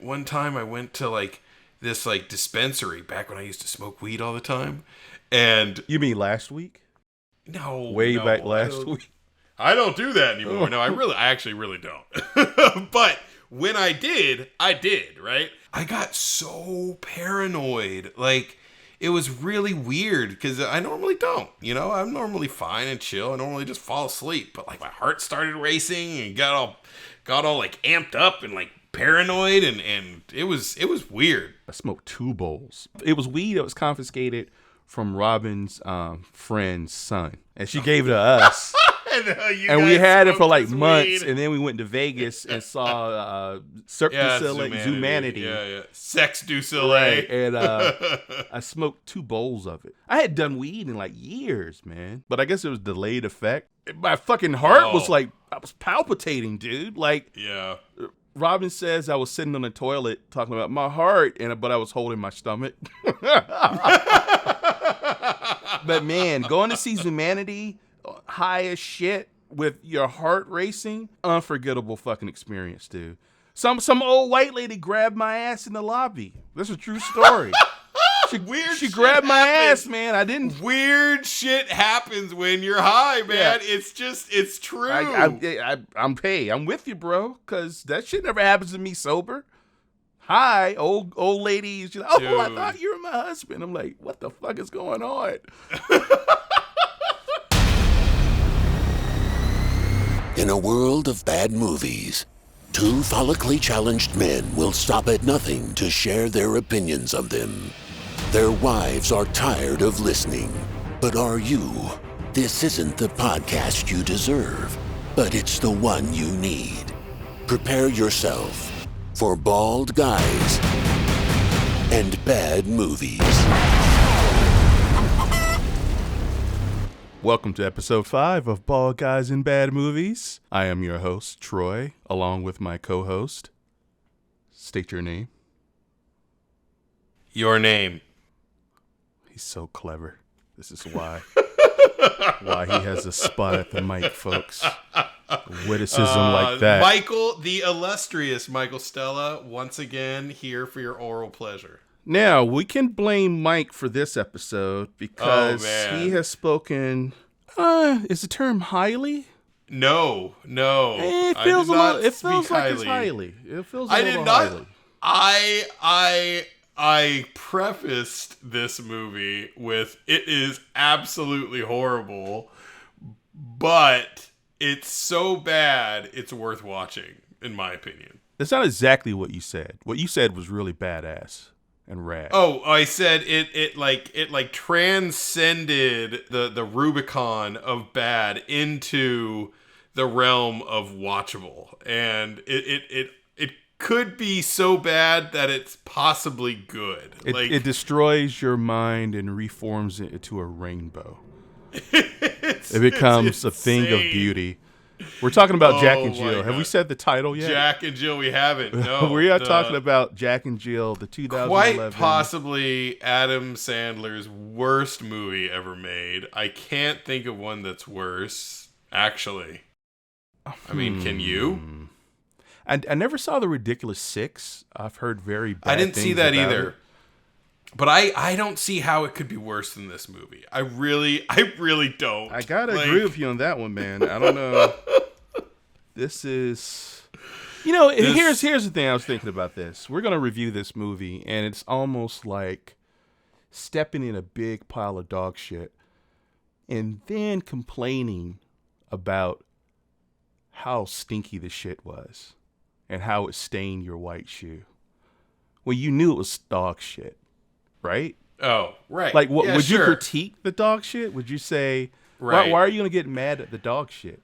one time I went to like this like dispensary back when I used to smoke weed all the time, and You mean last week? no, Way no, back last week. I don't do that anymore. No, I actually really don't. But when I did, right? I got so paranoid. Like, it was really weird because I normally don't. You know, I'm normally fine and chill. I normally just fall asleep. But like my heart started racing and got all like amped up and like paranoid and it was weird. I smoked 2 bowls. It was weed that was confiscated from Robin's friend's son, and she gave it to us. And we had it for like months, and then we went to Vegas and saw Cirque du Soleil, Zumanity. Yeah. Sex du Soleil. Right, and I smoked 2 bowls of it. I had done weed in like years, man. But I guess it was delayed effect. My fucking heart was like, I was palpitating, dude. Like, yeah. Robin says I was sitting on the toilet talking about my heart, but I was holding my stomach. But man, going to see Zumanity high as shit with your heart racing, unforgettable fucking experience, dude. Some old white lady grabbed my ass in the lobby. That's a true story. She grabbed my ass, man. I didn't. Weird shit happens when you're high, man. Yeah. It's true. I'm with you, bro, because that shit never happens to me sober. Hi, old lady. She's like, oh, I thought you were my husband. I'm like, what the fuck is going on? In a world of bad movies, 2 follically challenged men will stop at nothing to share their opinions of them. Their wives are tired of listening. But are you? This isn't the podcast you deserve, but it's the one you need. Prepare yourself for Bald Guys and Bad Movies. Welcome to episode 5 of Bald Guys and Bad Movies. I am your host, Troy, along with my co-host. State your name. Your name. He's so clever. This is why he has a spot at the mic, folks. Witticism like that. Michael, the illustrious Michael Stella, once again here for your oral pleasure. Now, we can blame Mike for this episode because he has spoken, is the term highly? No. It feels like it's highly. It feels a little highly. I prefaced this movie with, it is absolutely horrible, but it's so bad, it's worth watching, in my opinion. That's not exactly what you said. What you said was really badass and rad. Oh, I said it transcended the Rubicon of bad into the realm of watchable, and it could be so bad that it's possibly good. It destroys your mind and reforms it into a rainbow. It becomes a thing of beauty. We're talking about Jack and Jill. Have we said the title yet? Jack and Jill, we haven't. No. We are talking about Jack and Jill, the 2011. Quite possibly Adam Sandler's worst movie ever made. I can't think of one that's worse, actually. I mean, can you? I never saw The Ridiculous Six. I've heard very bad I didn't things see that about either. It. But I don't see how it could be worse than this movie. I really don't. I gotta agree with you on that one, man. I don't know. This is, here's the thing. I was thinking about this. We're gonna review this movie, and it's almost like stepping in a big pile of dog shit, and then complaining about how stinky the shit was, and how it stained your white shoe. Well, you knew it was dog shit. Right? Oh, right. Like, would you critique the dog shit? Would you say, why are you going to get mad at the dog shit?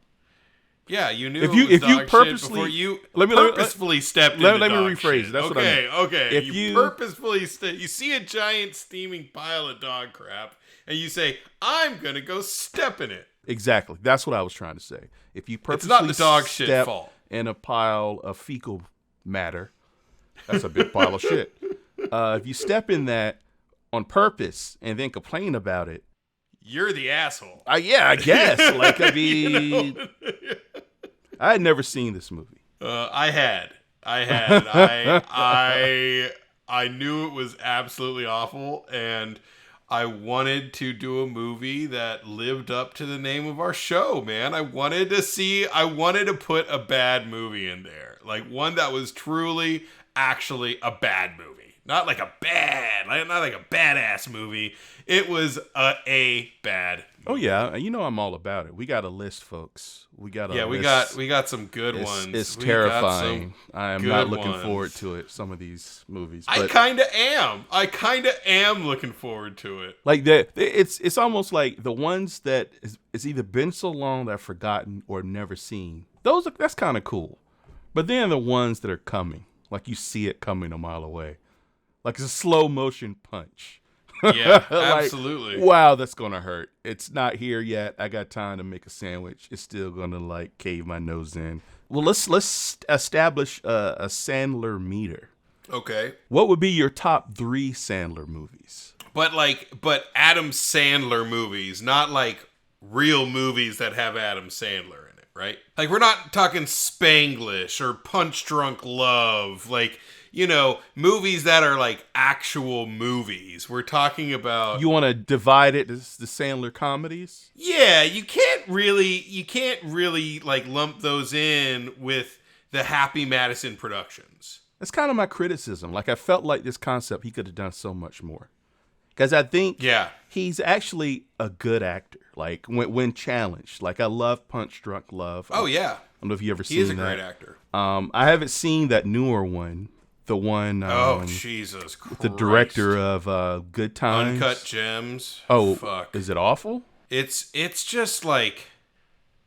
Yeah, you knew if you purposely before you purposefully stepped into Let me rephrase it. That's what I mean. Okay. If you purposefully you see a giant steaming pile of dog crap, and you say, I'm going to go step in it. Exactly. That's what I was trying to say. If you purposely it's not the dog shit fault. In a pile of fecal matter, that's a big pile of shit. If you step in that on purpose and then complain about it, you're the asshole. Yeah, I guess. Like, I mean, I had never seen this movie. I had. I knew it was absolutely awful, and I wanted to do a movie that lived up to the name of our show, man. I wanted to put a bad movie in there. Like one that was truly, actually a bad movie. Not like a badass movie. It was a bad movie. Oh yeah, you know I'm all about it. We got a list, folks. We got a list. we got some good ones. It's terrifying. I am not looking forward to it. Some of these movies. But I kind of am looking forward to it. like it's almost like the ones that it's either been so long that I've forgotten or never seen. That's kind of cool. But then the ones that are coming, like you see it coming a mile away, like it's a slow motion punch. Yeah, like, absolutely. Wow, that's gonna hurt. It's not here yet. I got time to make a sandwich. It's still gonna like cave my nose in. Well, let's establish a Sandler meter. Okay. What would be your top 3 Sandler movies? But Adam Sandler movies, not like real movies that have Adam Sandler in it, right? Like we're not talking Spanglish or Punch Drunk Love, like, you know, movies that are like actual movies. We're talking about... You want to divide it as the Sandler comedies? Yeah, you can't really like lump those in with the Happy Madison Productions. That's kind of my criticism. Like I felt like this concept, he could have done so much more. Because I think he's actually a good actor. Like when challenged. Like I love Punch Drunk Love. Oh yeah. I don't know if you ever seen that. He is a great actor. I haven't seen that newer one. The one, Jesus Christ. The director of Good Times, Uncut Gems. Oh, fuck! Is it awful? It's just like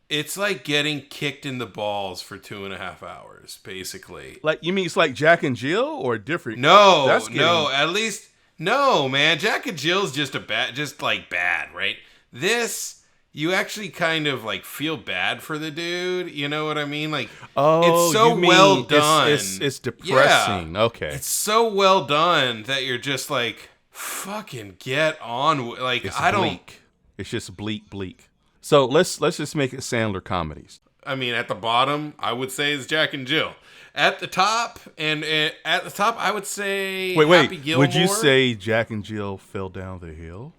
it's like getting kicked in the balls for 2.5 hours, basically. Like you mean it's like Jack and Jill or different? No, at least no, man. Jack and Jill's just bad, right? This. You actually kind of like feel bad for the dude, you know what I mean? Like, it's so well done. It's depressing. Yeah. Okay, it's so well done that you're just like, fucking get on. Like, it's bleak. It's just bleak. So let's just make it Sandler comedies. I mean, at the bottom, I would say is Jack and Jill. At the top, I would say Happy Gilmore. Would you say Jack and Jill fell down the hill?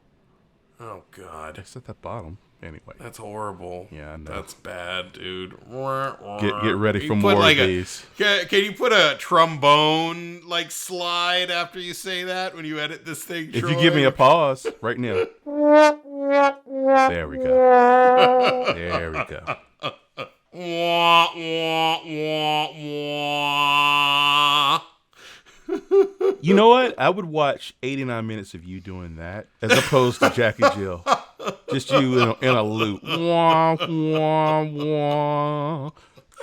Oh God, it's at the bottom. Anyway, that's horrible. Yeah, I know. That's bad, dude. Get ready for more of these. Can you put a trombone like slide after you say that when you edit this thing? If you give me a pause right now. There we go. There we go. You know what? I would watch 89 minutes of you doing that as opposed to Jack and Jill. Just you in a loop. Wah, wah, wah.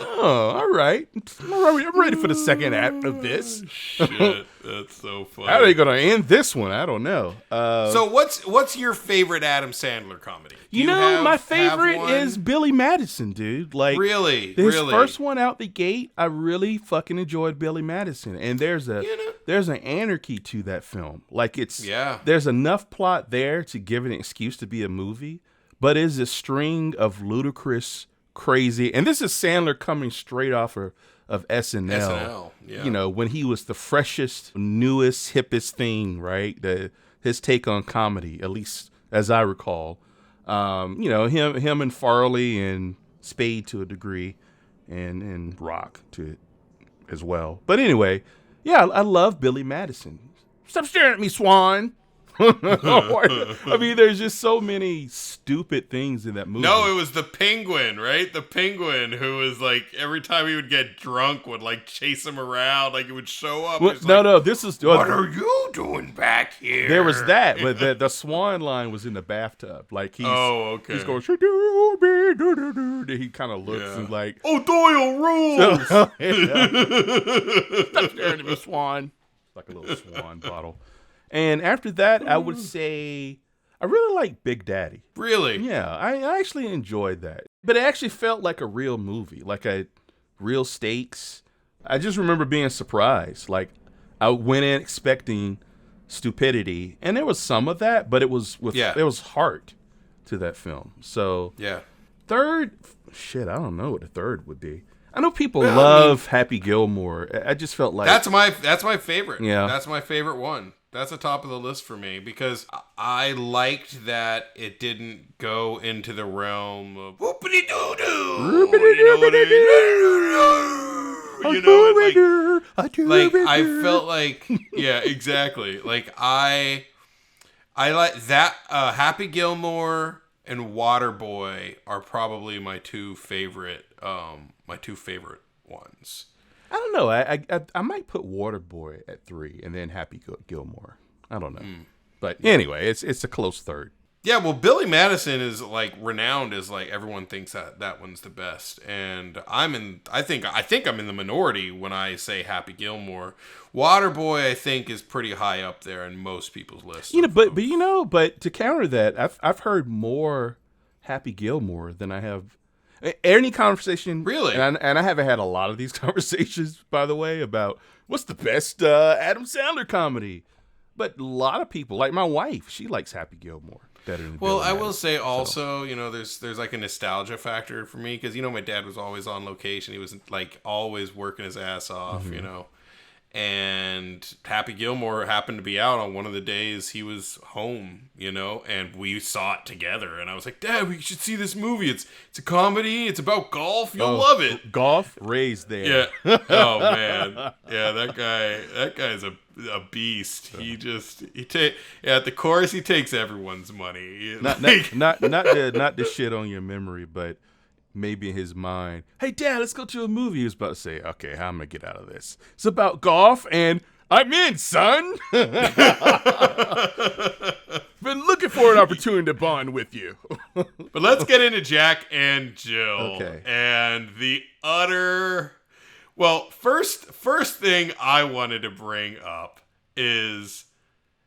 Oh, all right. I'm ready for the second act of this. Shit, that's so funny. How are they going to end this one? I don't know. So what's your favorite Adam Sandler comedy? My favorite is Billy Madison, dude. Like really, his first one out the gate, I really fucking enjoyed Billy Madison, and there's an anarchy to that film. Like there's enough plot there to give it an excuse to be a movie, but it's a string of ludicrous, crazy, and this is Sandler coming straight off of SNL. Yeah. You know, when he was the freshest, newest, hippest thing, right? His take on comedy, at least as I recall. You know, him and Farley and Spade to a degree, and Rock to it as well. But anyway, yeah, I love Billy Madison. Stop staring at me, Swan. I mean, there's just so many stupid things in that movie. No, it was the penguin, right? The penguin who was like, every time he would get drunk, would like chase him around, like it would show up. This is what are you doing back here? There was that, but the Swan line was in the bathtub. Like he's he's going, he kind of looks and like, Doyle rules. Stop staring at me, Swan. Like a little Swan bottle. And after that, I would say I really like Big Daddy. Really? Yeah, I actually enjoyed that. But it actually felt like a real movie, like a real stakes. I just remember being surprised. Like I went in expecting stupidity, and there was some of that, but it was there was heart to that film. So yeah. Third, I don't know what the third would be. I know people love Happy Gilmore. I just felt like that's my favorite. Yeah. That's my favorite one. That's the top of the list for me because I liked that it didn't go into the realm of whoopity doo doo. You know like I felt like yeah, exactly. Like I like that Happy Gilmore and Waterboy are probably my two favorite ones. I don't know. I might put Waterboy at 3 and then Happy Gilmore. I don't know. But anyway, it's a close third. Yeah, well, Billy Madison is like renowned as like everyone thinks that one's the best, and I think I'm in the minority when I say Happy Gilmore. Waterboy, I think, is pretty high up there in most people's lists. But to counter that, I've heard more Happy Gilmore than I have any conversation. Really, and I haven't had a lot of these conversations, by the way, about what's the best Adam Sandler comedy. But a lot of people, like my wife, she likes Happy Gilmore better than Billy Madison. Will say also, there's like a nostalgia factor for me because my dad was always on location. He was like always working his ass off, And Happy Gilmore happened to be out on one of the days he was home, and we saw it together. And I was like, Dad, we should see this movie. It's a comedy. It's about golf. You'll love it. Golf raised there. Yeah. Oh man. Yeah, that guy's a beast. At the course he takes everyone's money. Not to shit on your memory, but maybe in his mind, hey Dad, let's go to a movie. He was about to say, okay, how am I gonna get out of this? It's about golf and I'm in, son. Been looking for an opportunity to bond with you. But let's get into Jack and Jill. Okay. And the utter first thing I wanted to bring up is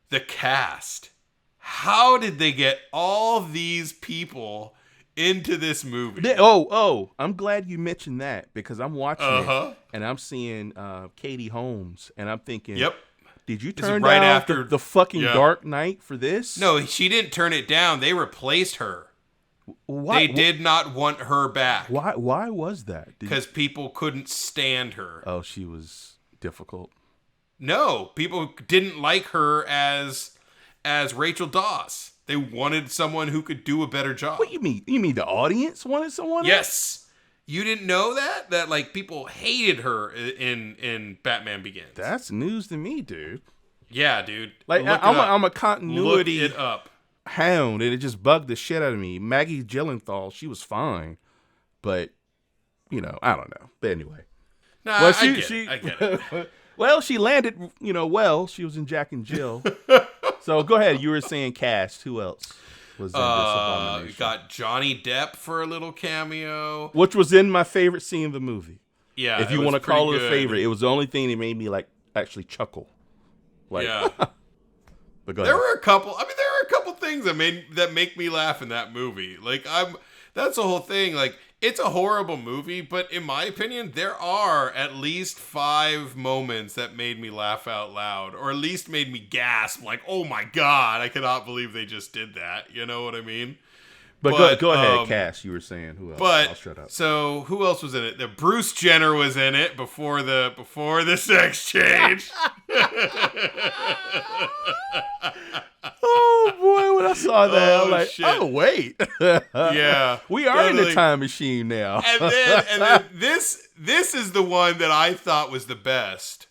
the cast. How did they get all these people into this movie? I'm glad you mentioned that because I'm watching it and I'm seeing Katie Holmes and I'm thinking, yep. Did you turn right down after the fucking Dark Knight for this? No, she didn't turn it down. They replaced her. They did not want her back. Why was that? Because people couldn't stand her. Oh, she was difficult. No, people didn't like her as Rachel Dawes. They wanted someone who could do a better job. What you mean? You mean the audience wanted someone else? Yes. You didn't know that? That like people hated her in Batman Begins. That's news to me, dude. Yeah, dude. Like I'm a continuity Look it up. hound, and it just bugged the shit out of me. Maggie Gyllenhaal, she was fine, but I don't know. But anyway, Nah, I get it. Well, she landed, well. She was in Jack and Jill. So go ahead. You were saying cast. Who else was in this abomination? We got Johnny Depp for a little cameo, which was in my favorite scene of the movie. Yeah, if you want to call it a favorite, it was the only thing that made me like actually chuckle. Like, yeah. But go ahead. There were a couple things that make me laugh in that movie. Like that's the whole thing. Like it's a horrible movie, but in my opinion, there are at least 5 moments that made me laugh out loud, or at least made me gasp. Like, oh my god, I cannot believe they just did that. You know what I mean? But go ahead, Cass. You were saying who else? I'll shut up. So who else was in it? The Bruce Jenner was in it before the sex change. Oh boy, when I saw that, I'm like, shit. oh wait, yeah, we are in the time machine now. and then this is the one that I thought was the best.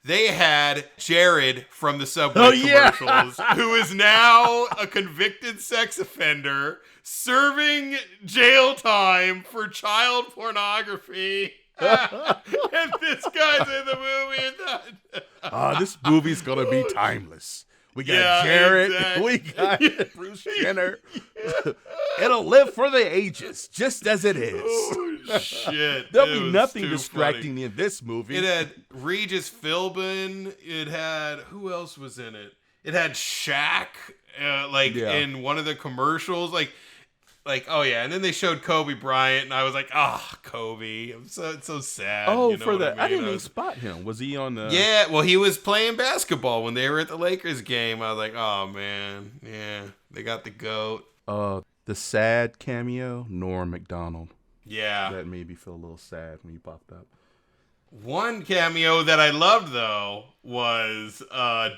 They had Jared from the Subway commercials, who is now a convicted sex offender, serving jail time for child pornography. And this guy's in the movie. This movie's gonna be timeless. We got Jared. Exactly. We got Bruce Jenner. It'll live for the ages, just as it is. Oh, shit. There'll be nothing distracting in this movie. It had Regis Philbin. It had, who else was in it? It had Shaq, in one of the commercials. Oh yeah, and then they showed Kobe Bryant, and I was like, Kobe. It's so sad. Oh, you know what I mean? I didn't even spot him. Was he on the? Yeah, well, he was playing basketball when they were at the Lakers game. I was like, oh man, yeah, they got the GOAT. The sad cameo, Norm Macdonald. Yeah. That made me feel a little sad when he popped up. One cameo that I loved, though, was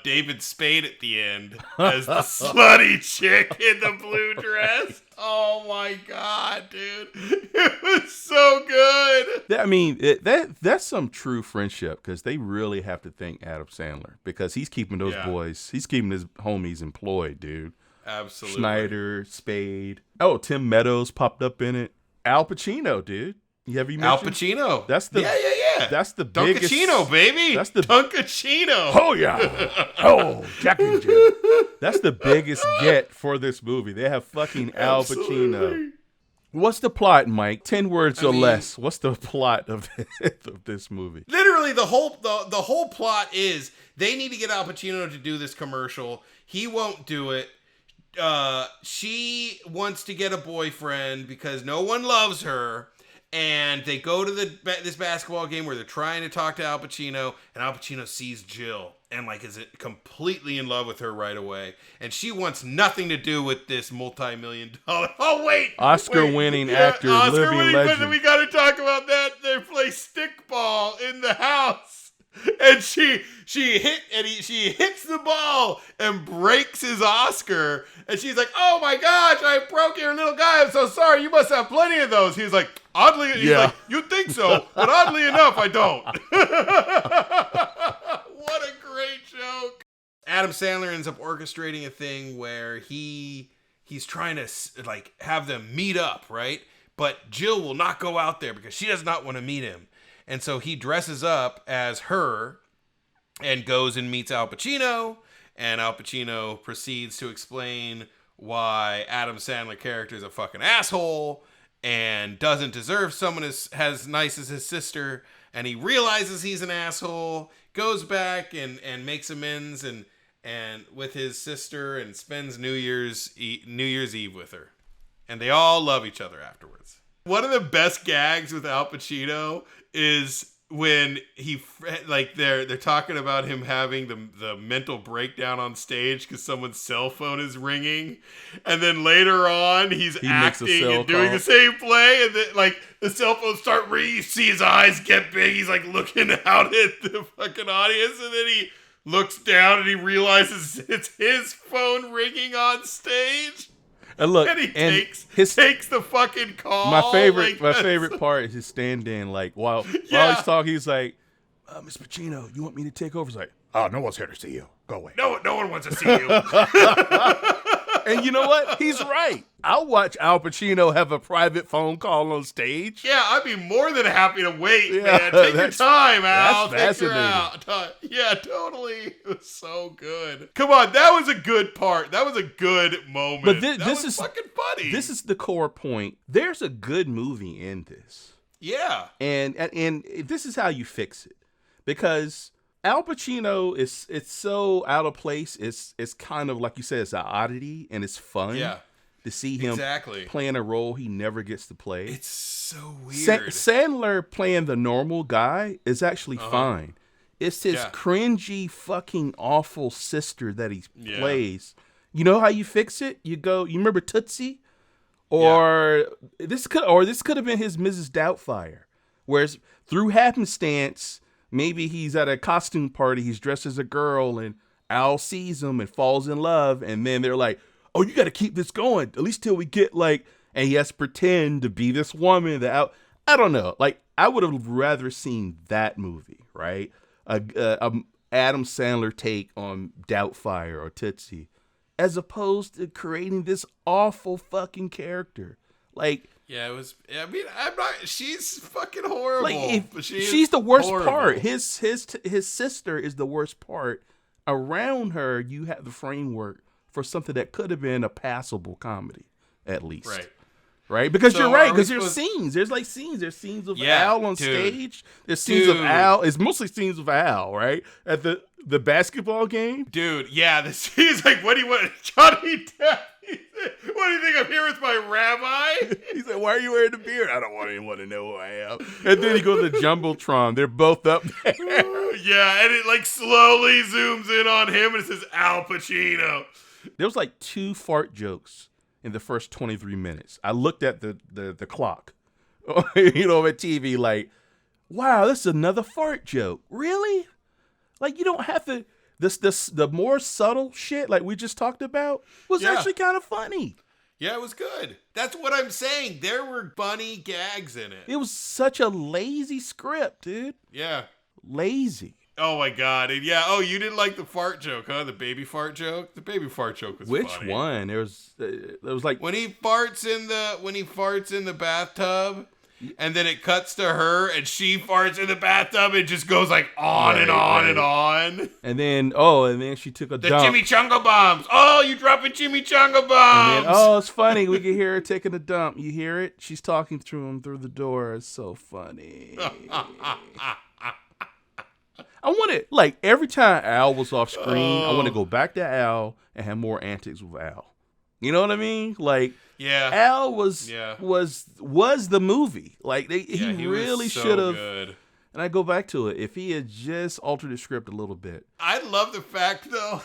David Spade at the end as the slutty chick in the blue dress. Oh, my God, dude. It was so good. I mean, that's some true friendship because they really have to thank Adam Sandler because he's keeping those boys, he's keeping his homies employed, dude. Absolutely. Schneider, Spade. Oh, Tim Meadows popped up in it. Al Pacino, dude. Have you mentioned? Al Pacino. That's the That's the biggest. Dunkaccino, baby. That's the Dunkaccino. Oh yeah. Oh, Jack and Jill. That's the biggest get for this movie. They have fucking Al Pacino. What's the plot, Mike? 10 words or less. What's the plot of this movie? Literally, the whole plot is they need to get Al Pacino to do this commercial. He won't do it. She wants to get a boyfriend because no one loves her. And they go to this basketball game where they're trying to talk to Al Pacino, and Al Pacino sees Jill and is completely in love with her right away. And she wants nothing to do with this multi-million-dollar. Oh wait, Oscar-winning actor, living legend. But we got to talk about that. They play stickball in the house, and she hits the ball and breaks his Oscar. And she's like, "Oh my gosh, I broke your little guy. I'm so sorry. You must have plenty of those." He's like, "Oddly, he's like, you think so, but oddly enough, I don't." What a great joke. Adam Sandler ends up orchestrating a thing where he's trying to have them meet up, right? But Jill will not go out there because she does not want to meet him. And so he dresses up as her and goes and meets Al Pacino. And Al Pacino proceeds to explain why Adam Sandler character is a fucking asshole and doesn't deserve someone as nice as his sister. And he realizes he's an asshole, goes back and makes amends and with his sister and spends New Year's Eve with her. And they all love each other afterwards. One of the best gags with Al Pacino is when they're talking about him having the mental breakdown on stage because someone's cell phone is ringing, and then later on he acting and doing the same play, and then the cell phone start ringing. You see his eyes get big. He's looking out at the fucking audience, and then he looks down and he realizes it's his phone ringing on stage. And look, and he takes the fucking call. My favorite part is his stand-in. While he's talking, he's like, "Mr. Pacino, you want me to take over?" He's like, "Oh, no one's here to see you. Go away." No one wants to see you. And you know what? He's right. I'll watch Al Pacino have a private phone call on stage. Yeah, I'd be more than happy to wait, man. Take your time, Al. That's fascinating. Yeah, totally. It was so good. Come on, that was a good part. That was a good moment. But this is fucking funny. This is the core point. There's a good movie in this. Yeah. And this is how you fix it. Because Al Pacino it's so out of place. It's kind of like you said, it's an oddity and it's fun. Yeah. To see him playing a role he never gets to play. It's so weird. Sandler playing the normal guy is actually fine. It's his cringy, fucking awful sister that he plays. You know how you fix it? You remember Tootsie? This could have been his Mrs. Doubtfire. Whereas through happenstance, maybe he's at a costume party, he's dressed as a girl, and Al sees him and falls in love, and then they're like, "Oh, you got to keep this going, at least till we get and he has to pretend to be this woman that I don't know. I would have rather seen that movie, right? A Adam Sandler take on Doubtfire or Tootsie, as opposed to creating this awful fucking character. Yeah, it was. I mean, I'm not. She's fucking horrible. She's the worst horrible. part. His sister is the worst part. Around her, you have the framework for something that could have been a passable comedy, at least. Right? Because you're right. Because there's scenes. There's scenes. There's scenes of Al on stage. There's scenes of Al. It's mostly scenes of Al, right? At the basketball game. Dude, yeah. The scene's what do you want? Johnny Depp. What do you think? I'm here with my rabbi? He said, "Why are you wearing the beard?" "I don't want anyone to know who I am." And then he goes to Jumbotron. They're both up there. Yeah, and it slowly zooms in on him and it says Al Pacino. There was 2 fart jokes in the first 23 minutes. I looked at the clock you know, at TV, like, wow, this is another fart joke. Really? Like, you don't have to. The more subtle shit, like we just talked about, was actually kind of funny. Yeah, it was good. That's what I'm saying. There were funny gags in it. It was such a lazy script, dude. Yeah. Lazy. Oh my god. And yeah, oh, you didn't like the fart joke, huh? The baby fart joke? The baby fart joke was funny. Which one? There was like when he farts in the bathtub, and then it cuts to her and she farts in the bathtub and just goes like on and on and on. And then she took a dump. The chimichanga bombs. Oh, you dropping chimichanga bombs. And then, it's funny. We can hear her taking a dump. You hear it? She's talking to him through the door. It's so funny. I want it, like, every time Al was off screen, I want to go back to Al and have more antics with Al. You know what I mean? Like, yeah, Al was the movie. Like, he really should have. And I go back to it. If he had just altered the script a little bit. I love the fact, though,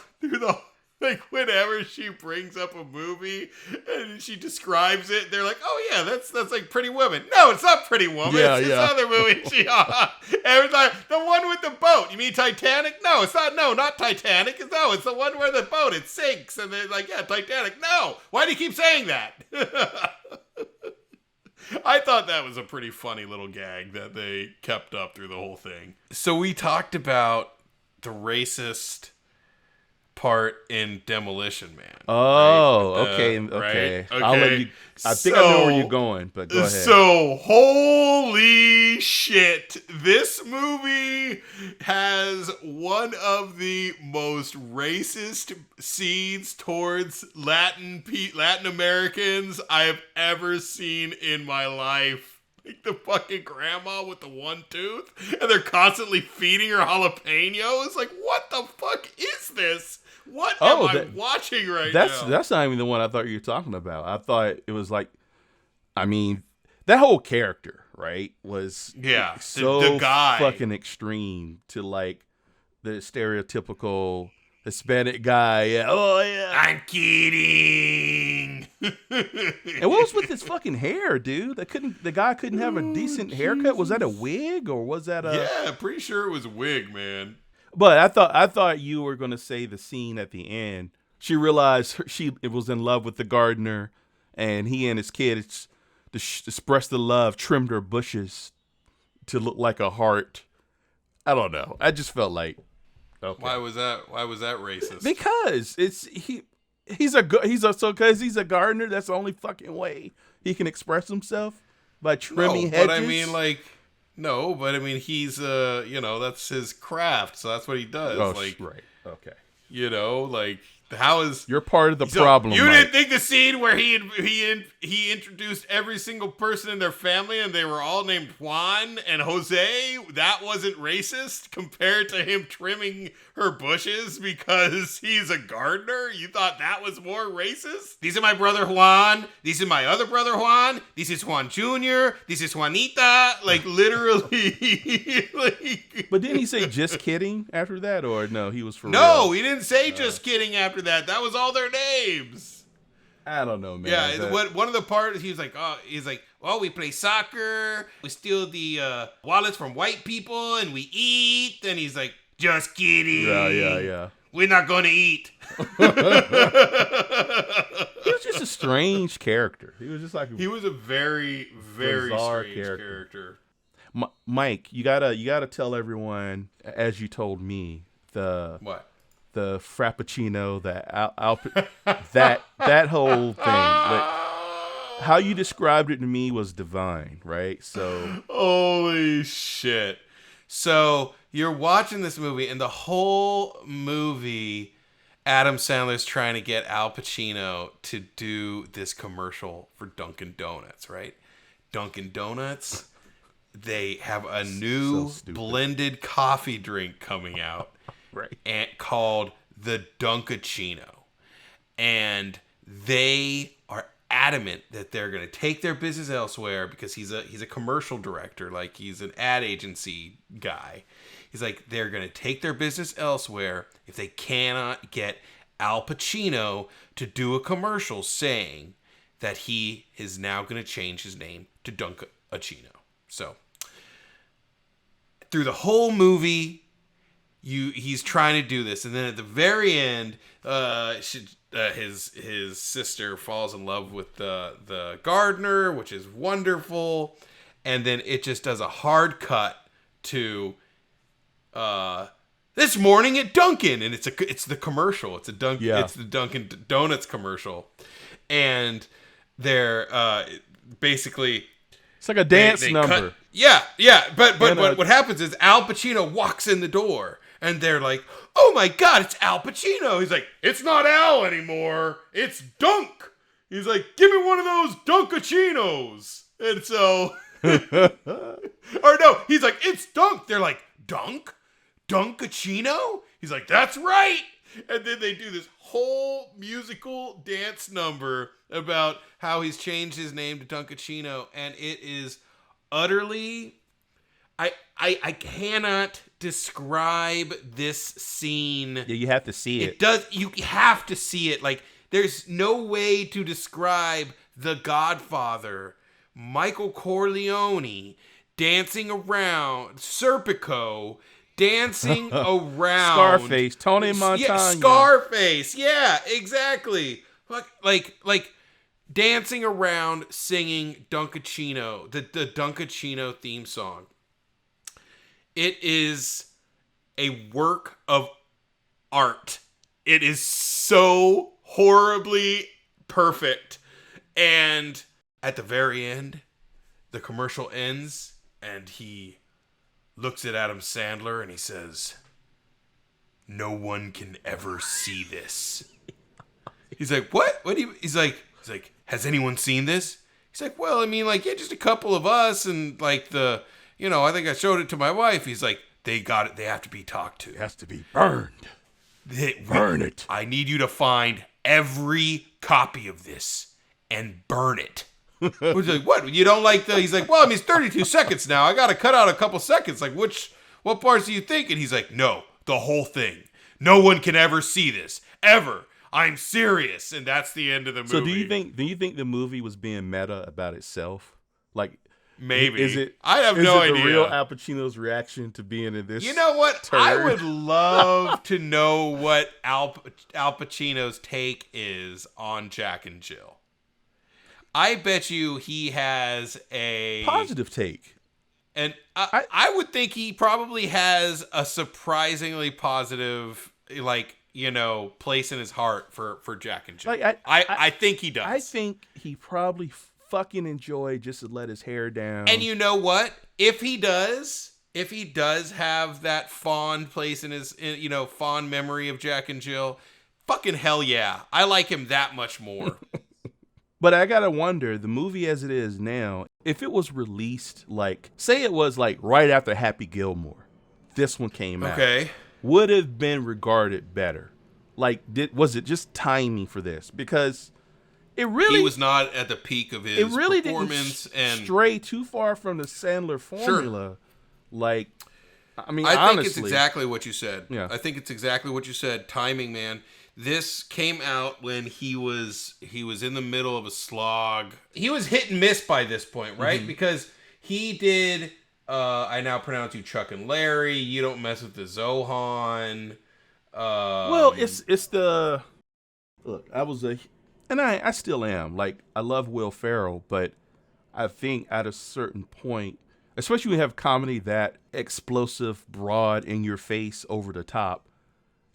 like, whenever she brings up a movie and she describes it, they're like, "Oh yeah, that's like Pretty Woman." No, it's not Pretty Woman. Yeah, it's this other movie. Every time, the one with the boat. You mean Titanic? No, it's not. No, not Titanic. It's the one where the boat it sinks, and they're like, "Yeah, Titanic." No, why do you keep saying that? I thought that was a pretty funny little gag that they kept up through the whole thing. So we talked about the racist part in Demolition Man. Oh, right? Okay. Right? I'll let you. I think I know where you're going, but go ahead. So, holy shit. This movie has one of the most racist scenes towards Latin Americans I have ever seen in my life. Like the fucking grandma with the one tooth, and they're constantly feeding her jalapenos. Like, what the fuck is this? What am I watching right now? That's not even the one I thought you were talking about. I thought it was like, I mean, that whole character, right, was so the guy. Fucking extreme to like the stereotypical Hispanic guy. Yeah. Oh yeah, I'm kidding. And what was with his fucking hair, dude? The guy couldn't have a decent haircut. Was that a wig or was that a? Yeah, pretty sure it was a wig, man. But I thought you were gonna say the scene at the end. She realized she was in love with the gardener, and he and his kids expressed the love, trimmed her bushes to look like a heart. I don't know. I just felt like, okay. Why was that racist? Because he's a gardener. That's the only fucking way he can express himself, by trimming hedges. But I mean, like. No, but I mean, he's, that's his craft, so that's what he does. Oh, like, right. Okay. You know, like, how is... You're part of the problem, You Mike. didn't think the scene where he introduced every single person in their family and they were all named Juan and Jose, that wasn't racist compared to him trimming her bushes because he's a gardener? You thought that was more racist? This is my brother Juan. This is my other brother Juan. This is Juan Jr. This is Juanita. Like, literally. Like, but didn't he say just kidding after that? Or no, he was for real? No, he didn't say just kidding after that. That was all their names. I don't know, man. Yeah, one of the parts, he's like, well, we play soccer. We steal the wallets from white people and we eat. And he's like, just kidding. Yeah. We're not going to eat. He was just a strange character. He was just like he was a very, very strange character. Mike, you gotta tell everyone, as you told me, what? The Frappuccino, that whole thing. Like, how you described it to me was divine, right? So holy shit. So you're watching this movie, and the whole movie, Adam Sandler's trying to get Al Pacino to do this commercial for Dunkin' Donuts, right? Dunkin' Donuts, they have a new blended coffee drink coming out. Right. And called the Dunkaccino. And they are adamant that they're going to take their business elsewhere because he's a commercial director, like he's an ad agency guy. He's like, they're going to take their business elsewhere if they cannot get Al Pacino to do a commercial saying that he is now going to change his name to Dunkaccino. So through the whole movie, he's trying to do this, and then at the very end, his sister falls in love with the gardener, which is wonderful, and then it just does a hard cut to this morning at Dunkin', and it's the commercial. It's the Dunkin' Donuts commercial, and they're basically it's like a dance number. But what happens is Al Pacino walks in the door, and they're like, "Oh my God, it's Al Pacino!" He's like, "It's not Al anymore. It's Dunk." He's like, "Give me one of those Dunkaccinos." And so, or no, he's like, "It's Dunk." They're like, "Dunk? Dunkaccino?" He's like, "That's right." And then they do this whole musical dance number about how he's changed his name to Dunkaccino, and it is utterly... I cannot describe this scene. Yeah, you have to see it. You have to see it. Like, there's no way to describe The Godfather, Michael Corleone, dancing around, Serpico, dancing around. Scarface, Tony Montana. Yeah, Scarface, yeah, exactly. Like dancing around singing Dunkaccino, the Dunkaccino theme song. It is a work of art. It is so horribly perfect. And at the very end, the commercial ends, and he looks at Adam Sandler and he says, "No one can ever see this." He's like, "What? What do you?" He's like, "Has anyone seen this?" He's like, "Well, I mean, like, yeah, just a couple of us, and like I think I showed it to my wife." He's like, "They got it. They have to be talked to. It has to be burned. Burn it. I need you to find every copy of this and burn it." He's like, "What? You don't like the?" He's like, "Well, I mean, it's 32 seconds now. I got to cut out a couple seconds. Like, what parts do you think?" And he's like, "No, the whole thing. No one can ever see this ever. I'm serious." And that's the end of the movie. So do you think the movie was being meta about itself? Like, maybe. Is it? I have no idea. The real Al Pacino's reaction to being in this? You know what? turd? I would love to know what Al Pacino's take is on Jack and Jill. I bet you he has a positive take. And I would think he probably has a surprisingly positive, place in his heart for Jack and Jill. Like, I think he does. I think he probably fucking enjoyed just to let his hair down. And you know what? If he does have that fond place in his, fond memory of Jack and Jill, fucking hell yeah. I like him that much more. But I gotta wonder, the movie as it is now, if it was released, like, say it was like right after Happy Gilmore, this one came out. Okay. Would have been regarded better. Like, was it just timing for this? Because it really... He was not at the peak of his performance. Didn't stray too far from the Sandler formula. Sure. Like, I mean, honestly... I think it's exactly what you said. Yeah. I think it's exactly what you said. Timing, man. This came out when he was in the middle of a slog. He was hit and miss by this point, right? Mm-hmm. Because he did... I now pronounce you Chuck and Larry. You Don't Mess with the Zohan. Well, it's the... Look, I still am. Like, I love Will Ferrell, but I think at a certain point, especially when you have comedy that explosive, broad, in your face, over the top,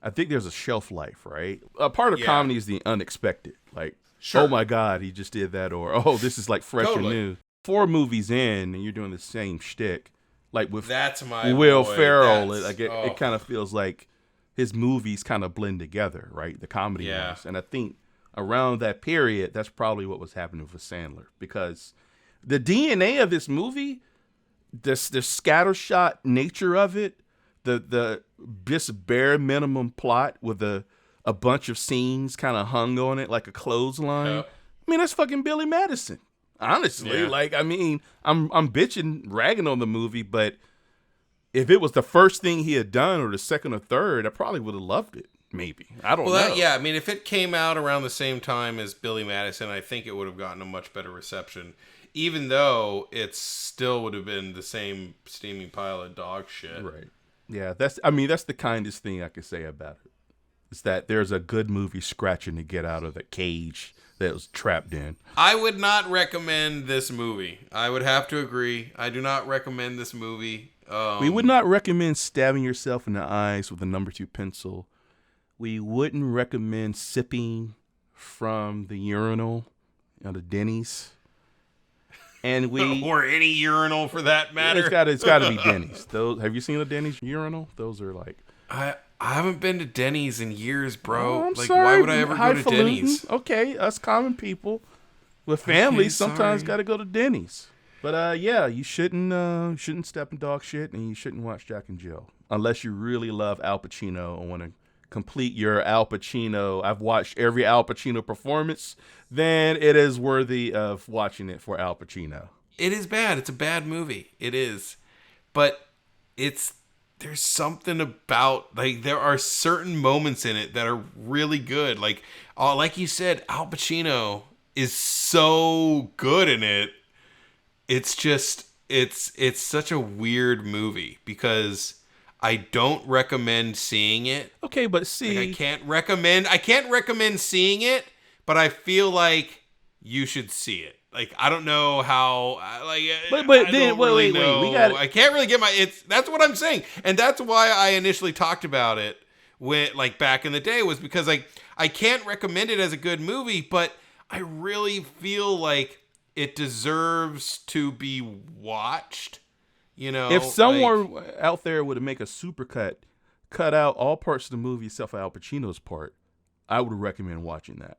I think there's a shelf life, right? A part of comedy is the unexpected. Like, oh my God, he just did that, or oh, this is like fresh and new. 4 movies in, and you're doing the same shtick. Like with Will Ferrell, it kind of feels like his movies kind of blend together, right? The comedy ones. And I think around that period, that's probably what was happening with Sandler, because the DNA of this movie, the scattershot nature of it, the just bare minimum plot with a bunch of scenes kind of hung on it like a clothesline. Yep. I mean, that's fucking Billy Madison. Honestly, like, I mean, I'm bitching, ragging on the movie, but if it was the first thing he had done or the second or third, I probably would have loved it. Maybe. I don't know. I mean, if it came out around the same time as Billy Madison, I think it would have gotten a much better reception. even though it still would have been the same steaming pile of dog shit. Right. Yeah, that's the kindest thing I could say about it. Is that there's a good movie scratching to get out of the cage that it was trapped in. I would not recommend this movie. I would have to agree. I do not recommend this movie. We would not recommend stabbing yourself in the eyes with a number 2 pencil. We wouldn't recommend sipping from the urinal at the Denny's. And we or any urinal for that matter. It's got to be Denny's. Those, have you seen a Denny's urinal? Those are like I haven't been to Denny's in years, bro. Oh, I'm like, sorry. why would I ever go to Highfalutin. Denny's? Okay, us common people with families sometimes sorry. got to go to Denny's. But yeah, you shouldn't step in dog shit, and you shouldn't watch Jack and Jill unless you really love Al Pacino and want to complete your Al Pacino. I've watched every Al Pacino performance. Then it is worthy of watching it for Al Pacino. It is bad. It's a bad movie. It is, but there's something about, like, there are certain moments in it that are really good. Like you said, Al Pacino is so good in it. It's just, it's such a weird movie because I don't recommend seeing it. Okay, but see, like, I can't recommend seeing it, but I feel like you should see it. Like, I don't know how, but then wait, we got. I can't really get that's what I'm saying. And that's why I initially talked about it when, like, back in the day, was because, like, I can't recommend it as a good movie, but I really feel like it deserves to be watched. You know, If someone out there would make a supercut, cut out all parts of the movie except for Al Pacino's part, I would recommend watching that.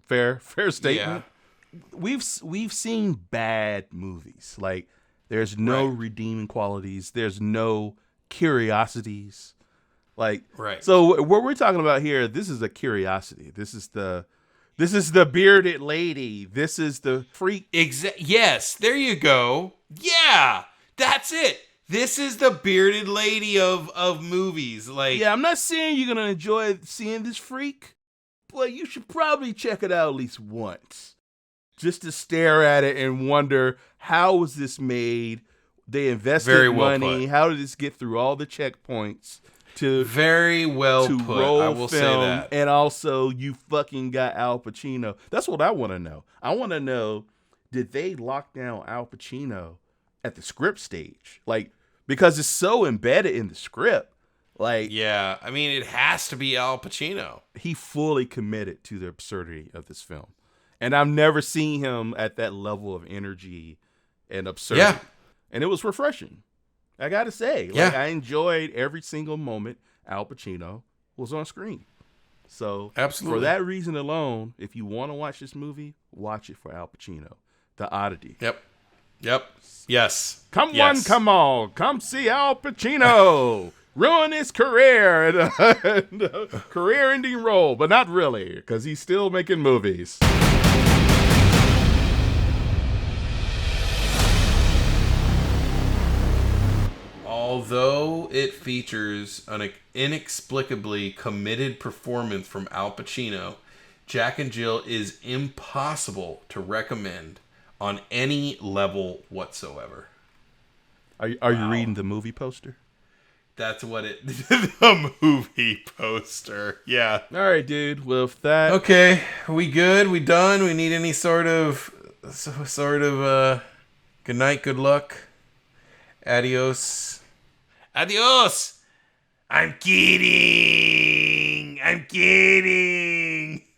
Fair statement. Yeah. We've seen bad movies. Like, there's no redeeming qualities. There's no curiosities. Like, so what we're talking about here, this is a curiosity. This is the bearded lady. This is the freak. Yes, there you go. Yeah, that's it. This is the bearded lady of movies. Like, yeah, I'm not saying you're gonna enjoy seeing this freak, but you should probably check it out at least once, just to stare at it and wonder, how was this made? They invested money. How did this get through all the checkpoints? Very well put. Roll I will film, say that. And also, you fucking got Al Pacino. That's what I want to know. I want to know, did they lock down Al Pacino at the script stage? Like, because it's so embedded in the script. Like, yeah, I mean, it has to be Al Pacino. He fully committed to the absurdity of this film. And I've never seen him at that level of energy and absurdity. Yeah. And it was refreshing. I got to say, I enjoyed every single moment Al Pacino was on screen. So, absolutely, for that reason alone, if you want to watch this movie, watch it for Al Pacino. The Oddity. Yep. Yes. Come on. Come see Al Pacino. Ruin his career in a career-ending role, but not really, because he's still making movies. Although it features an inexplicably committed performance from Al Pacino, Jack and Jill is impossible to recommend on any level whatsoever. Are you reading the movie poster? That's what it... the movie poster. Yeah. All right, dude. Well, if that... Okay. We good? We done? We need any sort of good night, good luck? Adios. Adios! I'm kidding!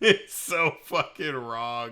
It's so fucking wrong.